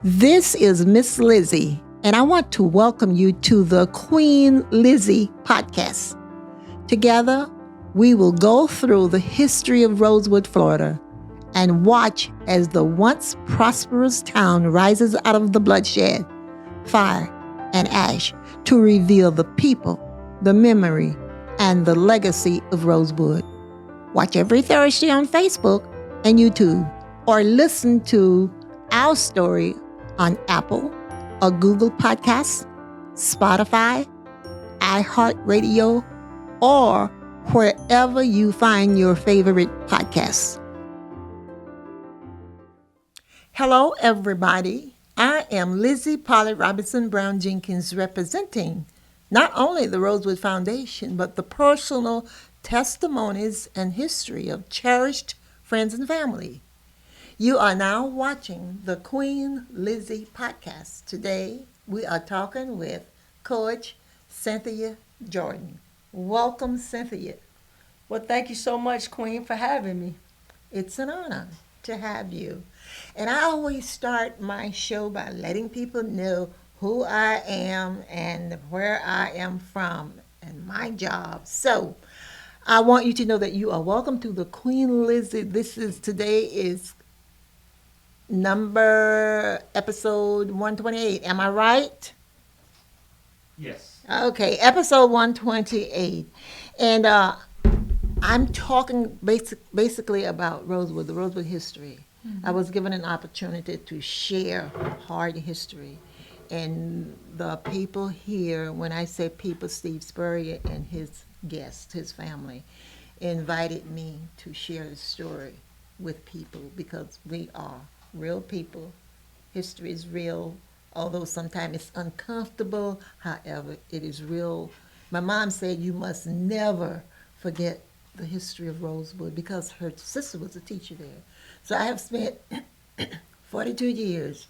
This is Miss Lizzie, and I want to welcome you to the Queen Lizzie podcast. Together, we will go through the history of Rosewood, Florida, and watch as the once prosperous town rises out of the bloodshed, fire, and ash to reveal the people, the memory, and the legacy of Rosewood. Watch every Thursday on Facebook and YouTube, or listen to our story on Apple or Google Podcasts, Spotify, iHeartRadio, or wherever you find your favorite podcasts. Hello, everybody. I am Lizzie Robinson Jenkins, representing not only the Rosewood Foundation, but the personal testimonies and history of cherished friends and family. You are now watching the Queen Lizzie podcast. Today, we are talking with Coach Cynthia Jordan. Welcome, Cynthia. Well, thank you so much, Queen, for having me. It's an honor to have you. And I always start my show by letting people know who I am and where I am from and my job. So I want you to know that you are welcome to the Queen Lizzie. Today is episode 128. Am I right? Yes. Okay, episode 128. And I'm talking basically about Rosewood, the Rosewood history. I was given an opportunity to share hard history. And the people here, when I say people, Steve Spurrier and his guests, his family, invited me to share the story with people because we are real people. History is real, although sometimes it's uncomfortable. However, it is real. My mom said you must never forget the history of Rosewood because her sister was a teacher there. So I have spent 42 years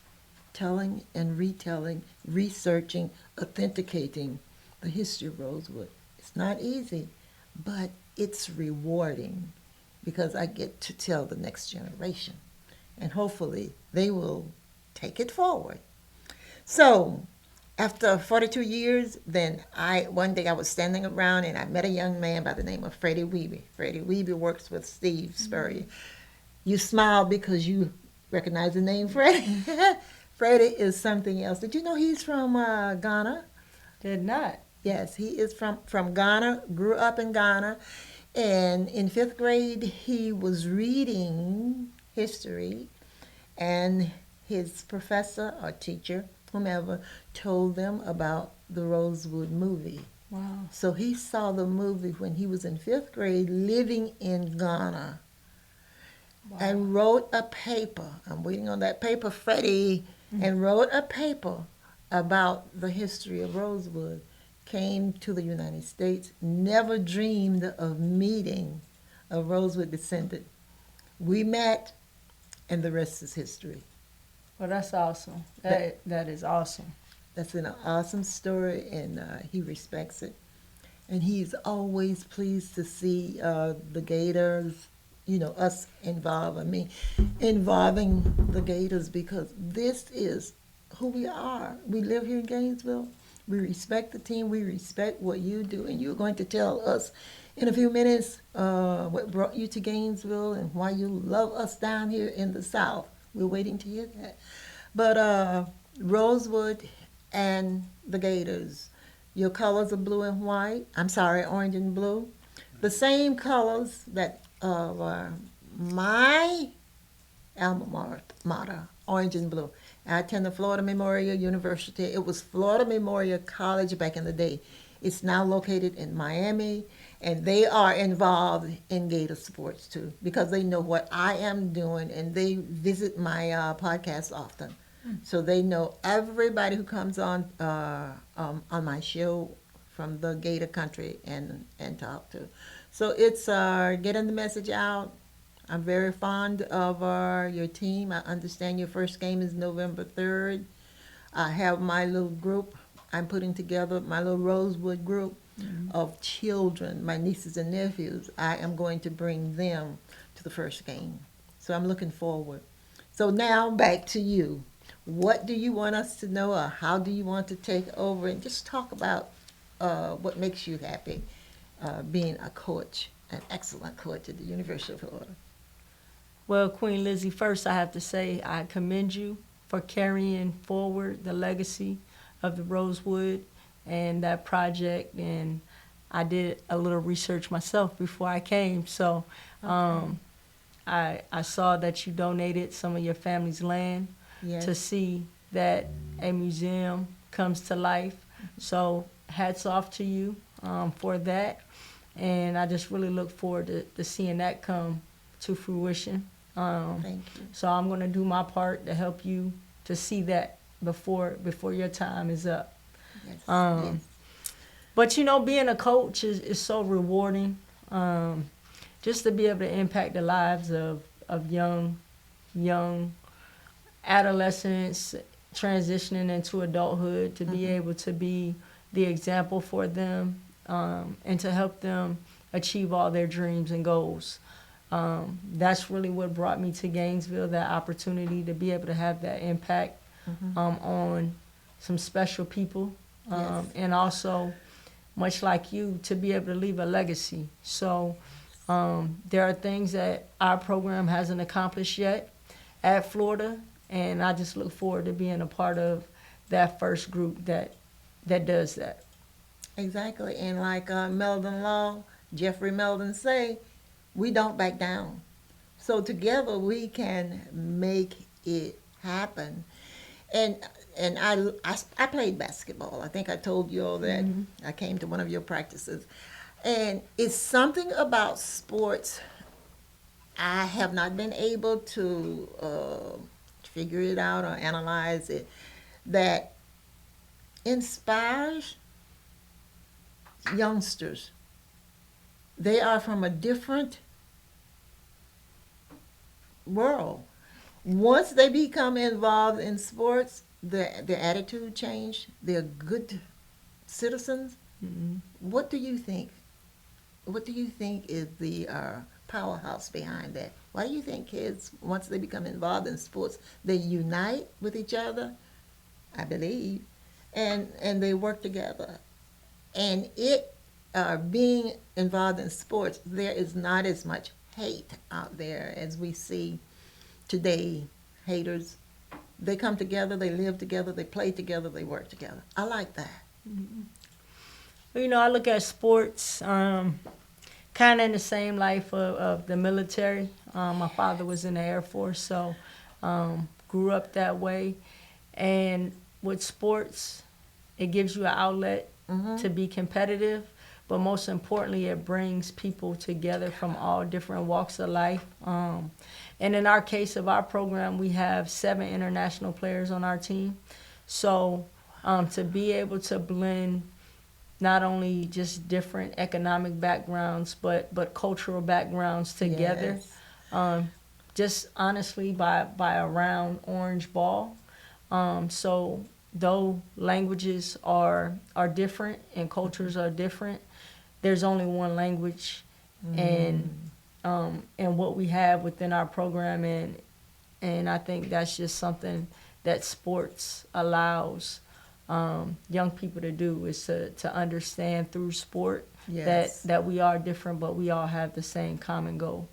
telling and retelling, researching, authenticating the history of Rosewood. It's not easy, but it's rewarding because I get to tell the next generation. And hopefully they will take it forward. So after 42 years, then one day I was standing around and I met a young man by the name of Freddie Weeby. Freddie Weeby works with Steve Spurrier. You smile because you recognize the name Freddie. Freddie is something else. Did you know he's from Ghana? Did not. Yes, he is from Ghana, grew up in Ghana. And in 5th grade, he was reading history, and his professor or teacher, whomever, told them about the Rosewood movie. Wow. So he saw the movie when he was in 5th grade living in Ghana. Wow. And wrote a paper. I'm waiting on that paper, Freddie. And wrote a paper about the history of Rosewood. Came to the United States, never dreamed of meeting a Rosewood descendant. We met, and the rest is history. Well, that's awesome. That is awesome. That's an awesome story, and he respects it. And he's always pleased to see the Gators, us involved. I mean, involving the Gators because this is who we are. We live here in Gainesville. We respect the team. We respect what you do. And you're going to tell us in a few minutes what brought you to Gainesville and why you love us down here in the South. We're waiting to hear that. But Rosewood and the Gators, your colors are blue and white. I'm sorry, orange and blue. The same colors that my alma mater, orange and blue. I attended Florida Memorial University. It was Florida Memorial College back in the day. It's now located in Miami, and they are involved in Gator sports too because they know what I am doing, and they visit my podcast often. So they know everybody who comes on my show from the Gator country and talk to. So it's getting the message out. I'm very fond of your team. I understand your first game is November 3rd. I have my little group. I'm putting together my little Rosewood group of children, my nieces and nephews. I am going to bring them to the first game. So I'm looking forward. So now back to you. what do you want us to know, or how do you want to take over, and just talk about what makes you happy being a coach, an excellent coach at the University of Florida. Well, Queen Lizzie, first I have to say I commend you for carrying forward the legacy of the Rosewood and that project. And I did a little research myself before I came. So I saw that you donated some of your family's land Yes. to see that a museum comes to life. So hats off to you for that. And I just really look forward to seeing that come to fruition. Thank you. So I'm going to do my part to help you to see that before your time is up. Yes. Um, But, you know, being a coach is so rewarding. Just to be able to impact the lives of young adolescents transitioning into adulthood, to be able to be the example for them, and to help them achieve all their dreams and goals. That's really what brought me to Gainesville, that opportunity to be able to have that impact on some special people, Yes. and also, much like you, to be able to leave a legacy. So there are things that our program hasn't accomplished yet at Florida, and I just look forward to being a part of that first group that does that. Exactly. And like Meldon Law, Jeffrey Meldon say, we don't back down. So together we can make it happen. And I played basketball. I think I told you all that. I came to one of your practices. And it's something about sports I have not been able to figure it out or analyze it, that inspires youngsters. They are from a different world. Once they become involved in sports, their attitude change. They're good citizens. What do you think? What do you think is the powerhouse behind that? Why do you think kids, once they become involved in sports, they unite with each other? I believe, and they work together. And being involved in sports, there is not as much hate out there as we see today. Haters, they come together, they live together, they play together, they work together. I like that. Well, you know, I look at sports kind of in the same life of the military. My father was in the Air Force, so grew up that way. And with sports, it gives you an outlet to be competitive, but most importantly, it brings people together from all different walks of life. And in our case of our program, we have 7 international players on our team. So to be able to blend not only just different economic backgrounds, but cultural backgrounds together, Yes. just honestly by a round orange ball. So though languages are different and cultures are different, there's only one language, and what we have within our program, and I think that's just something that sports allows young people to do, is to understand through sport Yes. that we are different, but we all have the same common goal.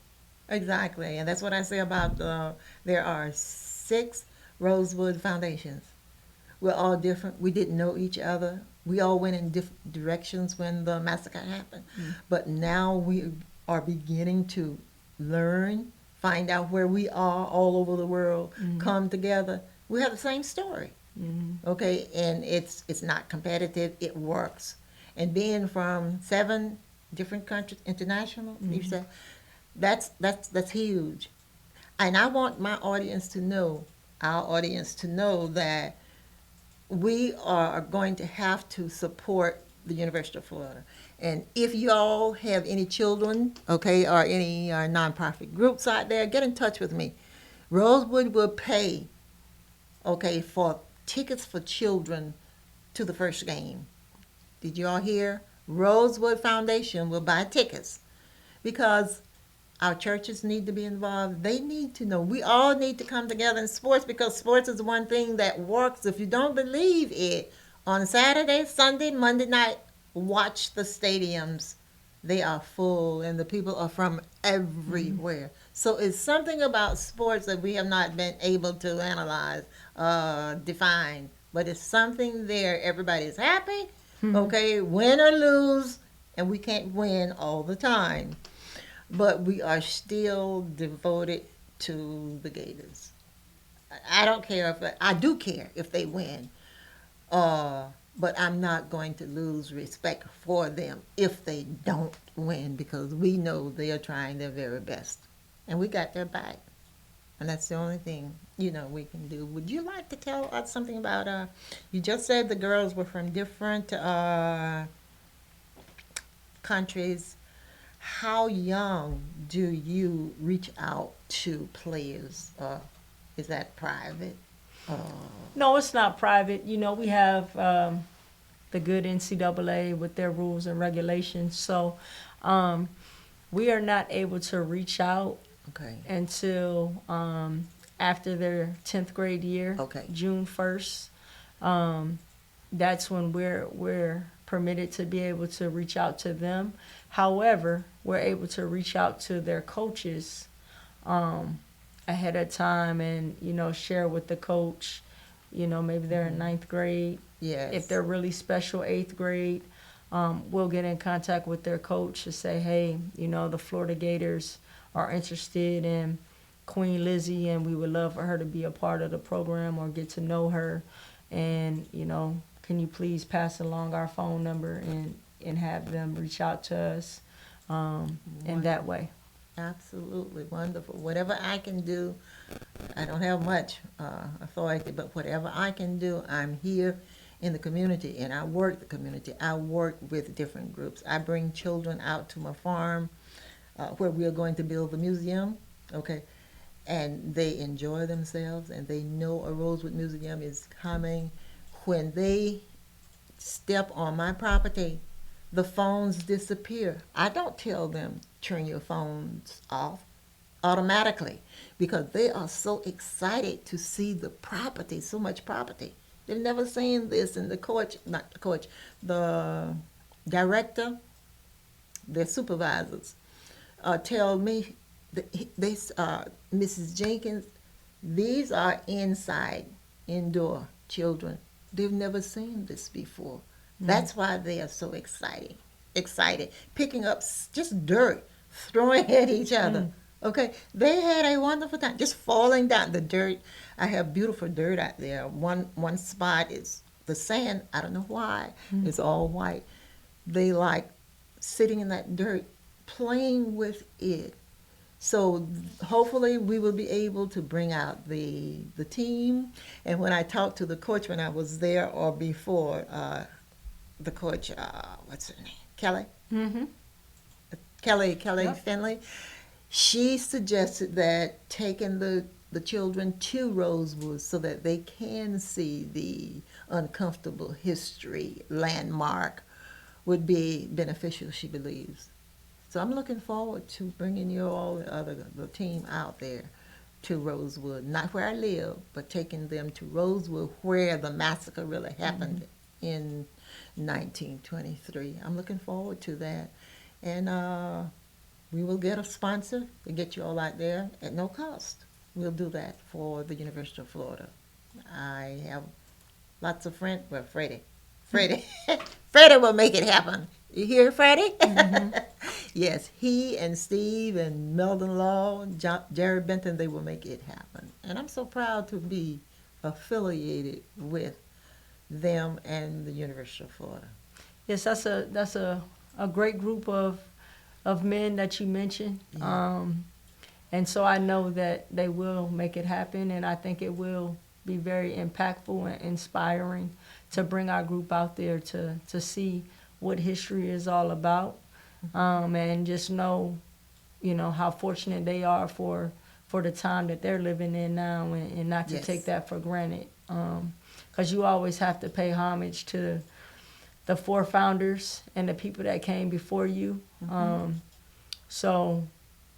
Exactly, and that's what I say about there are 6 Rosewood Foundations. We're all different. We didn't know each other. We all went in different directions when the massacre happened. But now we are beginning to learn, find out where we are all over the world, come together. We have the same story. Okay, and it's not competitive. It works. And being from 7 different countries, international, you said, that's huge. And I want my audience to know, our audience to know, that we are going to have to support the University of Florida. And if you all have any children, okay, or any nonprofit groups out there, get in touch with me. Rosewood will pay, okay, for tickets for children to the first game. Did you all hear? Rosewood Foundation will buy tickets, because Our churches need to be involved. They need to know. We all need to come together in sports because sports is one thing that works. If you don't believe it, on Saturday, Sunday, Monday night, watch the stadiums. They are full and the people are from everywhere. So it's something about sports that we have not been able to analyze, define. But it's something there. Everybody's happy, okay, win or lose, and we can't win all the time. But we are still devoted to the Gators. I don't care if I do care if they win, but I'm not going to lose respect for them if they don't win because we know they are trying their very best, and we got their back, and that's the only thing we can do. Would you like to tell us something about? You just said the girls were from different countries. How young do you reach out to players? Is that private? No, it's not private. We have the good NCAA with their rules and regulations. So we are not able to reach out Okay. until after their 10th grade year, Okay. June 1st. That's when we're permitted to be able to reach out to them. However, we're able to reach out to their coaches ahead of time and, share with the coach, maybe they're in 9th grade. Yes. If they're really special 8th grade, we'll get in contact with their coach to say, hey, the Florida Gators are interested in Queen Lizzie and we would love for her to be a part of the program or get to know her. And, can you please pass along our phone number and have them reach out to us in that way. Absolutely wonderful. Whatever I can do, I don't have much authority, but whatever I can do, I'm here in the community and I work the community. I work with different groups. I bring children out to my farm where we are going to build the museum, okay? And they enjoy themselves and they know a Rosewood Museum is coming. When they step on my property, the phones disappear. I don't tell them, turn your phones off automatically because they are so excited to see the property, so much property. They've never seen this, and the director, their supervisors, tell me, Mrs. Jenkins, these are indoor children. They've never seen this before. That's why they are so excited, picking up just dirt, throwing at each other. Okay, they had a wonderful time, just falling down the dirt. I have beautiful dirt out there. One spot is the sand. I don't know why. It's all white. They like sitting in that dirt, playing with it. So hopefully we will be able to bring out the team. And when I talked to the coach when I was there or before, the coach, what's her name? Kelly? Mm-hmm. Kelly Yep. Finley. She suggested that taking the children to Rosewood so that they can see the uncomfortable history landmark would be beneficial, she believes. So I'm looking forward to bringing the team out there to Rosewood, not where I live, but taking them to Rosewood where the massacre really happened in 1923. I'm looking forward to that. And we will get a sponsor to get you all out there at no cost. We'll do that for the University of Florida. I have lots of friends. Well, Freddie. Freddie will make it happen. You hear, Freddie? Yes, he and Steve and Meldon Law, Jared Benton, they will make it happen. And I'm so proud to be affiliated with them and the University of Florida. Yes, that's a great group of men that you mentioned. Yeah. And so I know that they will make it happen, and I think it will be very impactful and inspiring to bring our group out there to see what history is all about, and just know, how fortunate they are for the time that they're living in now, and not to Yes. take that for granted. Because you always have to pay homage to the four founders and the people that came before you. So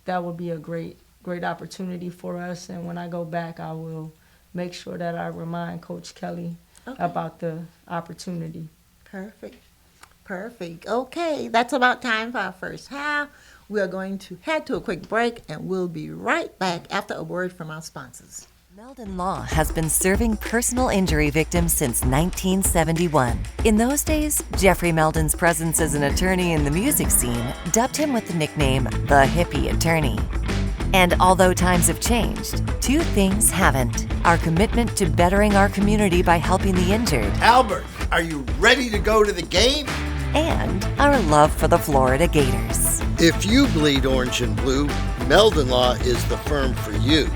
that would be a great opportunity for us. And when I go back, I will make sure that I remind Coach Kelly about the opportunity. Perfect. Perfect. Okay, that's about time for our first half. We are going to head to a quick break, and we'll be right back after a word from our sponsors. Meldon Law has been serving personal injury victims since 1971. In those days, Jeffrey Meldon's presence as an attorney in the music scene dubbed him with the nickname the Hippie Attorney. And although times have changed, two things haven't: our commitment to bettering our community by helping the injured, Albert, are you ready to go to the game? and our love for the Florida Gators. If you bleed orange and blue, Meldon Law is the firm for you.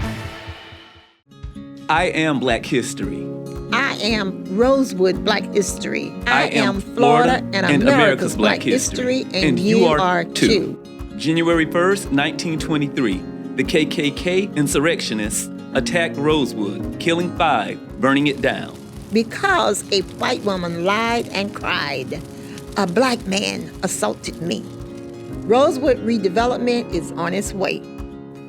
I am Black History. I am Rosewood Black History. I am Florida and America's Black History, and you are too. January 1st, 1923, the KKK insurrectionists attacked Rosewood, killing 5, burning it down. Because a white woman lied and cried, a black man assaulted me. Rosewood redevelopment is on its way.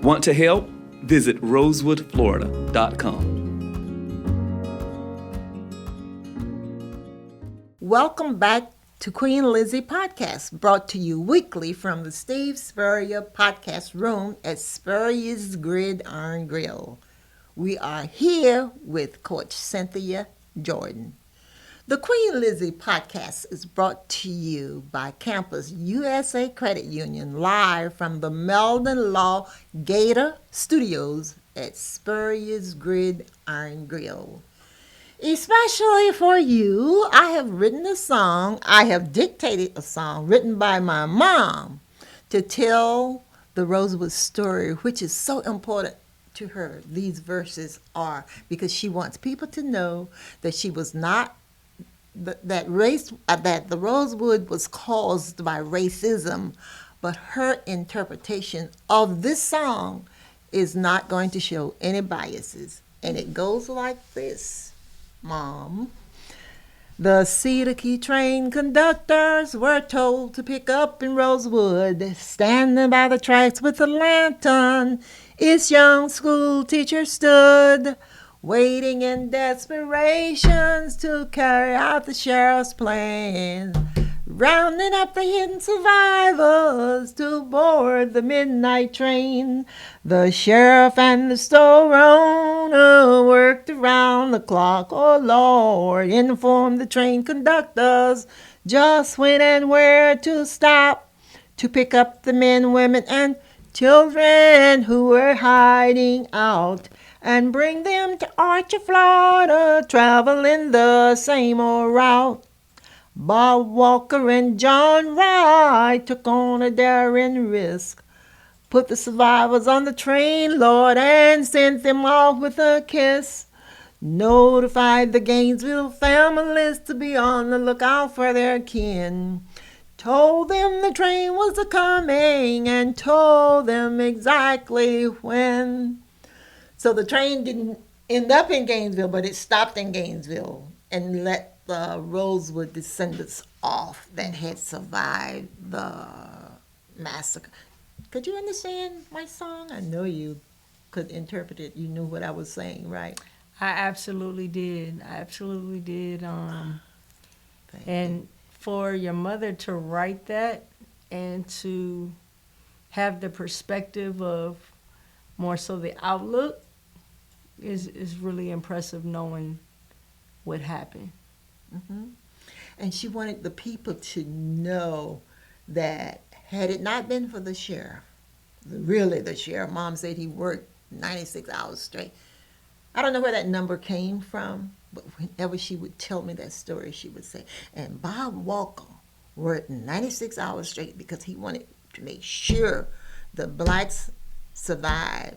Want to help? Visit rosewoodflorida.com. Welcome back to Queen Lizzie Podcast, brought to you weekly from the Steve Spurrier Podcast Room at Spurrier's Gridiron Grill. We are here with Coach Cynthia Jordan. The Queen Lizzie Podcast is brought to you by Campus USA Credit Union, live from the Meldon Law Gator Studios at Spurrier's Gridiron Grill. Especially for you, I have written a song, I have dictated a song written by my mom to tell the Rosewood story, which is so important to her. These verses are because she wants people to know that she was not that the Rosewood was caused by racism, but her interpretation of this song is not going to show any biases. And it goes like this, Mom. The Cedar Key train conductors were told to pick up in Rosewood, standing by the tracks with a lantern. Its young school teacher stood, waiting in desperations to carry out the sheriff's plan, rounding up the hidden survivors to board the midnight train. The sheriff and the store owner worked around the clock, oh Lord, informed the train conductors just when and where to stop to pick up the men, women, and children who were hiding out, and bring them to Archer, Florida, traveling the same old route. Bob Walker and John Wright took on a daring risk, put the survivors on the train, Lord, and sent them off with a kiss. Notified the Gainesville families to be on the lookout for their kin. Told them the train was a-coming and told them exactly when. So the train didn't end up in Gainesville, but it stopped in Gainesville and let the Rosewood descendants off that had survived the massacre. Could you understand my song? I know you could interpret it. You knew what I was saying, right? I absolutely did. And for your mother to write that and to have the perspective of more so the outlook is really impressive, knowing what happened. Mm-hmm. And she wanted the people to know that had it not been for the sheriff, really the sheriff, Mom said he worked 96 hours straight. I don't know where that number came from, but whenever she would tell me that story, she would say, and Bob Walker worked 96 hours straight because he wanted to make sure the blacks survived.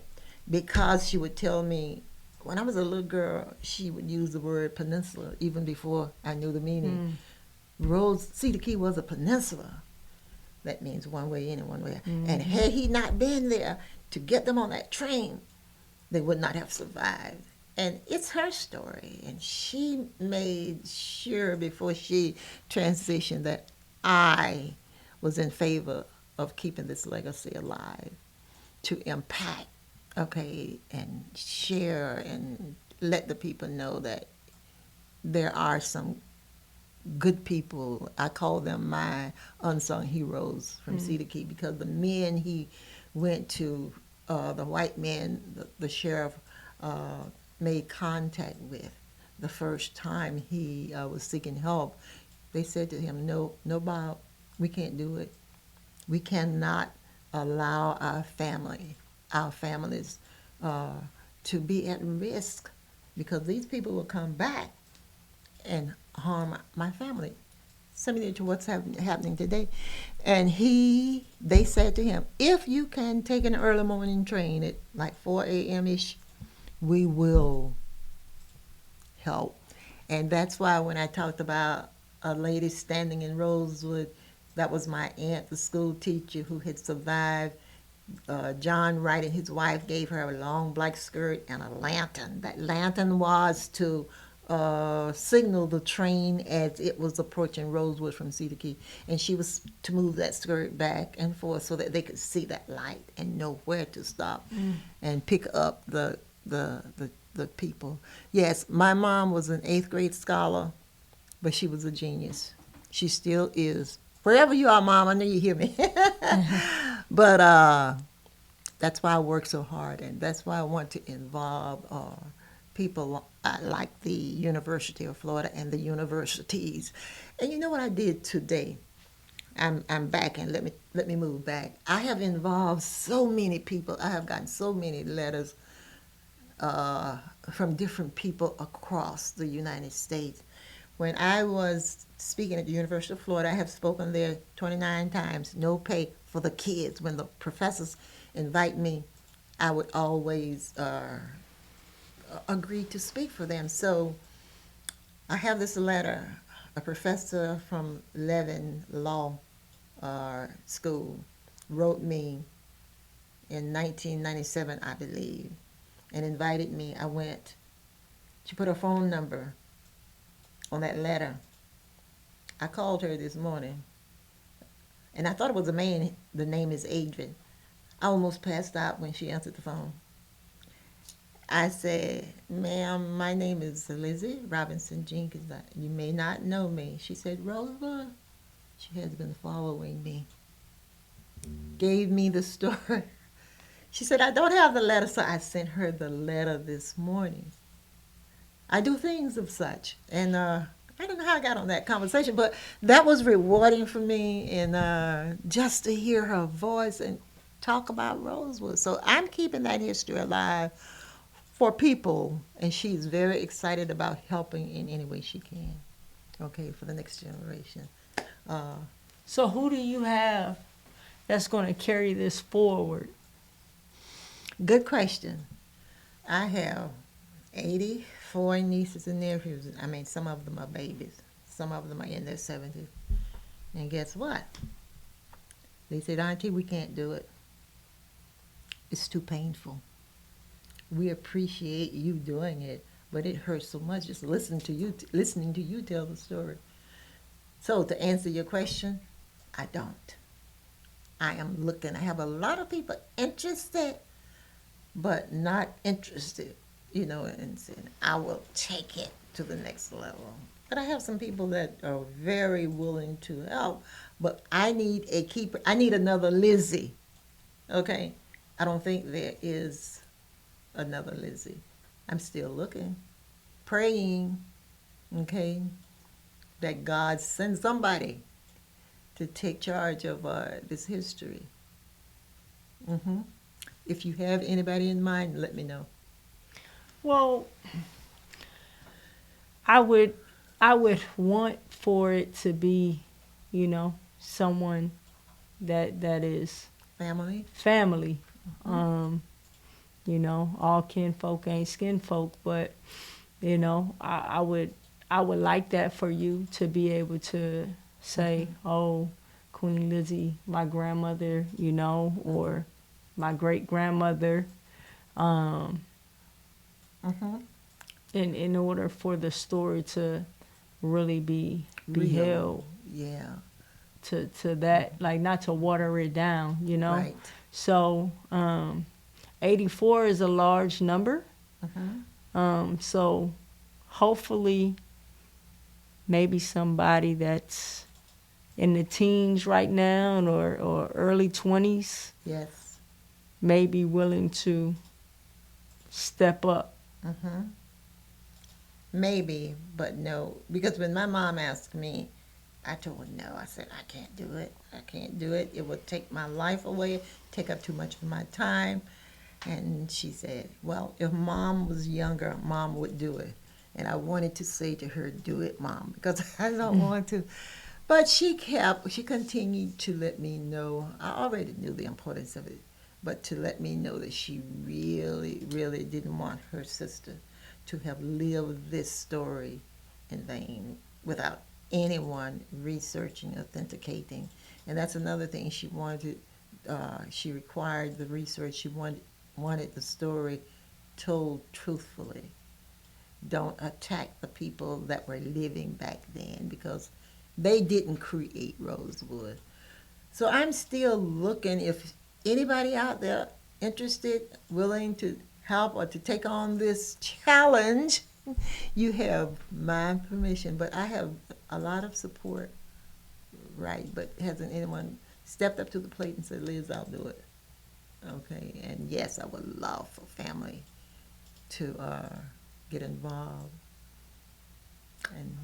Because she would tell me, when I was a little girl, she would use the word peninsula even before I knew the meaning. Cedar Key was a peninsula. That means one way in and one way out. And had he not been there to get them on that train, they would not have survived. And it's her story. And she made sure before she transitioned that I was in favor of keeping this legacy alive. to impact, okay, and share and let the people know that there are some good people. I call them my unsung heroes from Cedar Key, because the men he went to, the white men, the sheriff made contact with the first time he was seeking help, they said to him, no, Bob, we can't do it. We cannot allow our families to be at risk, because these people will come back and harm my family, similar to what's happening today. And they said to him, if you can take an early morning train at like 4 a.m.-ish, we will help. And that's why when I talked about a lady standing in Rosewood, that was my aunt, the school teacher who had survived. John Wright and his wife gave her a long black skirt and a lantern. That lantern was to signal the train as it was approaching Rosewood from Cedar Key. And she was to move that skirt back and forth so that they could see that light and know where to stop and pick up the people. Yes, my mom was an 8th grade scholar, but she was a genius. She still is. Wherever you are, Mom, I know you hear me. But that's why I work so hard, and that's why I want to involve people like the University of Florida and the universities. And you know what I did today? I'm back, and let me move back. I have involved so many people. I have gotten so many letters from different people across the United States. When I was speaking at the University of Florida, I have spoken there 29 times, no pay for the kids. When the professors invite me, I would always agree to speak for them. So I have this letter. A professor from Levin Law School wrote me in 1997, I believe, and invited me. I went. She put her phone number on that letter. I called her this morning, and I thought it was a man. The name is Adrian. I almost passed out when she answered the phone. I said, ma'am, my name is Lizzie Robinson Jenkins. You may not know me. She said, Rosewood. She has been following me. Gave me the story. She said, I don't have the letter, so I sent her the letter this morning. I do things of such, and I don't know how I got on that conversation, but that was rewarding for me, and just to hear her voice and talk about Rosewood. So I'm keeping that history alive for people, and she's very excited about helping in any way she can, okay, for the next generation. So who do you have that's going to carry this forward? Good question. I have 84 nieces and nephews. I mean, some of them are babies. Some of them are in their 70s. And guess what? They said, Auntie, we can't do it. It's too painful. We appreciate you doing it, but it hurts so much just listening to you tell the story. So to answer your question, I don't. I am looking. I have a lot of people interested, but not interested, and saying, I will take it to the next level. But I have some people that are very willing to help, but I need a keeper. I need another Lizzie, okay? I don't think there is another Lizzie. I'm still looking, praying, okay, that God sends somebody to take charge of this history. If you have anybody in mind, let me know. Well, I would want for it to be, someone that is Family? family. All kinfolk ain't skinfolk, but I would like that for you to be able to say, oh, Queen Lizzie, my grandmother, or my great grandmother. In order for the story to really be Real. held Yeah. to that, like not to water it down, Right. So 84 is a large number. So hopefully maybe somebody that's in the teens right now or early 20s Yes. may be willing to step up. Maybe, but no. Because when my mom asked me, I told her no. I said, I can't do it. I can't do it. It would take my life away, take up too much of my time. And she said, well, if mom was younger, mom would do it. And I wanted to say to her, do it, mom, because I don't want to. But she continued to let me know. I already knew the importance of it, but to let me know that she really, really didn't want her sister to have lived this story in vain without anyone researching, authenticating. And that's another thing she wanted. She required the research. She wanted the story told truthfully. Don't attack the people that were living back then, because they didn't create Rosewood. So I'm still looking, if anybody out there interested, willing to help or to take on this challenge, you have my permission. But I have a lot of support, right? But hasn't anyone stepped up to the plate and said, Liz, I'll do it? Okay, and yes, I would love for family to get involved and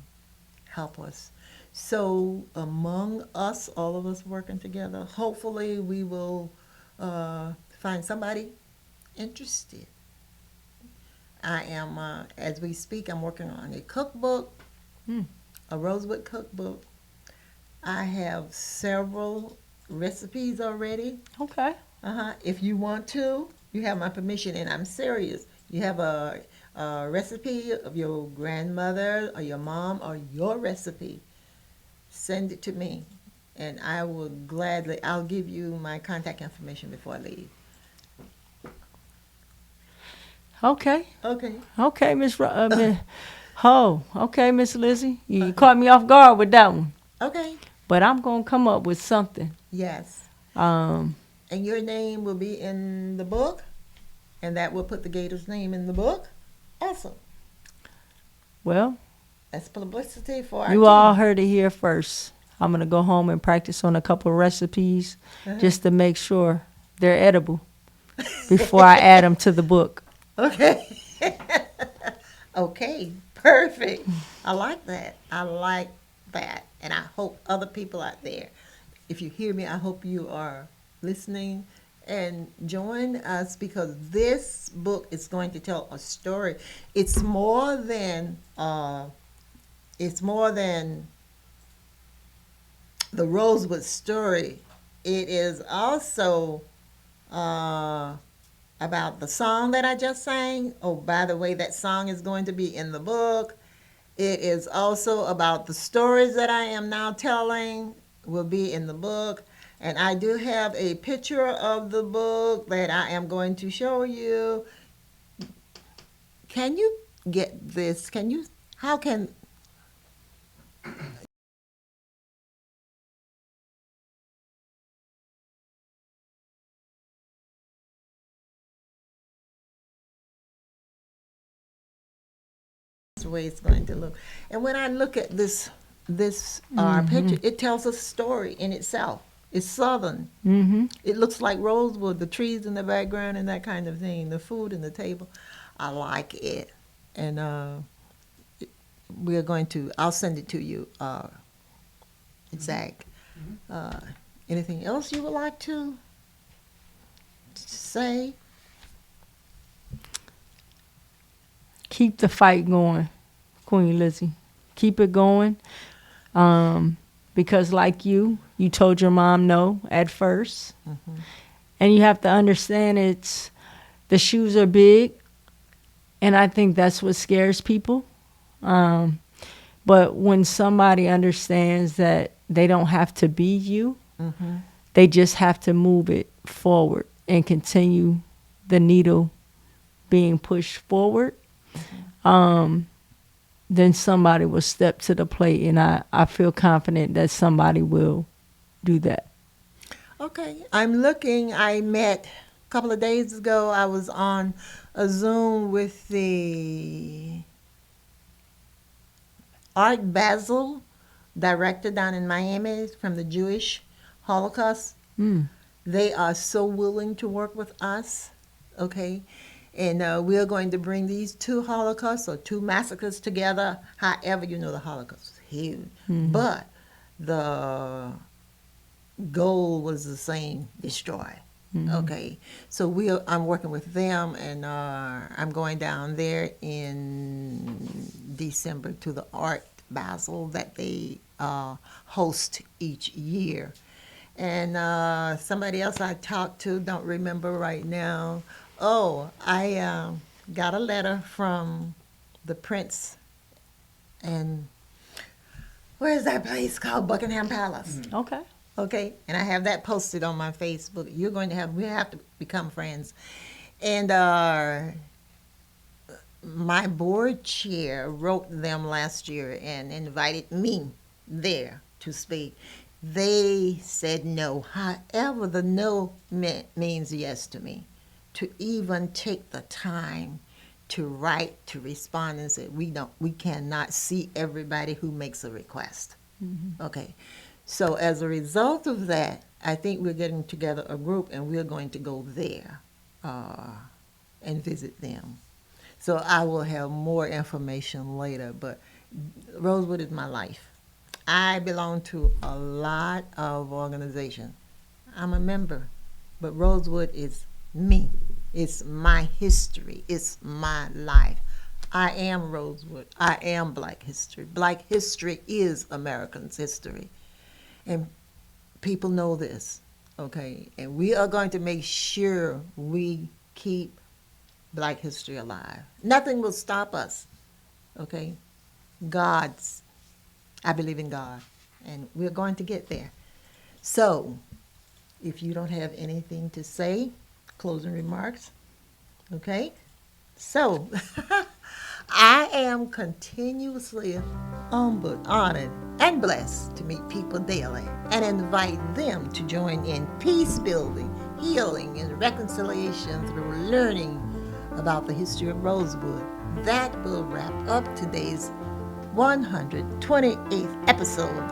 help us. So among us, all of us working together, hopefully we will find somebody interested. I am, as we speak, I'm working on a cookbook, a Rosewood cookbook. I have several recipes already. Okay. If you want to, you have my permission, and I'm serious. You have a recipe of your grandmother or your mom or your recipe, send it to me, and I will gladly, I'll give you my contact information before I leave. Okay. Okay. Okay, okay, Miss Lizzie. You caught me off guard with that one. Okay. But I'm going to come up with something. Yes. Um, And your name will be in the book, and that will put the Gators' name in the book. Awesome. well, That's publicity for our you team. all heard it here first. I'm going to go home and practice on a couple of recipes just to make sure they're edible before I add them to the book. Okay. Okay. Perfect. I like that. I like that. And I hope other people out there, if you hear me, I hope you are listening and join us, because this book is going to tell a story. It's more than the Rosewood story. It is also about the song that I just sang. Oh, by the way, that song is going to be in the book. It is also about the stories that I am now telling will be in the book. And I do have a picture of the book that I am going to show you. Can you get this? How can... the way it's going to look. And when I look at this picture, it tells a story in itself. It's southern. It looks like Rosewood, the trees in the background and that kind of thing, the food and the table. I like it. And I'll send it to you, Zach. Anything else you would like to say? Keep the fight going, Queen Lizzie. Keep it going. Because like you told your mom no at first. And you have to understand the shoes are big. And I think that's what scares people. But when somebody understands that they don't have to be you, they just have to move it forward and continue the needle being pushed forward, then somebody will step to the plate. And I feel confident that somebody will do that. Okay, I'm looking. I met a couple of days ago. I was on a Zoom with the Art Basel director down in Miami from the Jewish Holocaust. They are so willing to work with us, okay? And we're going to bring these two Holocausts or two massacres together. However, you know the Holocaust was huge. But the goal was the same, destroy. Okay, so I'm working with them, and I'm going down there in December to the Art Basel that they host each year. And somebody else I talked to, don't remember right now. Oh, I got a letter from the Prince, and where's that place called? Buckingham Palace. Okay. Okay, and I have that posted on my Facebook. We have to become friends. And my board chair wrote them last year and invited me there to speak. They said no. However, the no means yes to me. To even take the time to write, to respond and say, we cannot see everybody who makes a request. Okay. So as a result of that, I think we're getting together a group and we're going to go there and visit them. So I will have more information later, but Rosewood is my life. I belong to a lot of organizations. I'm a member, but Rosewood is me. It's my history. It's my life. I am Rosewood. I am Black history. Black history is Americans' history. And people know this, okay? And we are going to make sure we keep Black history alive. Nothing will stop us, okay? I believe in God, and we're going to get there. So, if you don't have anything to say, closing remarks, okay? So, I am continuously humbled, honored, and blessed to meet people daily and invite them to join in peace building, healing, and reconciliation through learning about the history of Rosewood. That will wrap up today's 128th episode.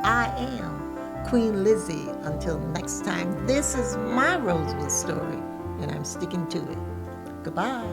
I am Queen Lizzie. Until next time, this is my Rosewood story, and I'm sticking to it. Goodbye.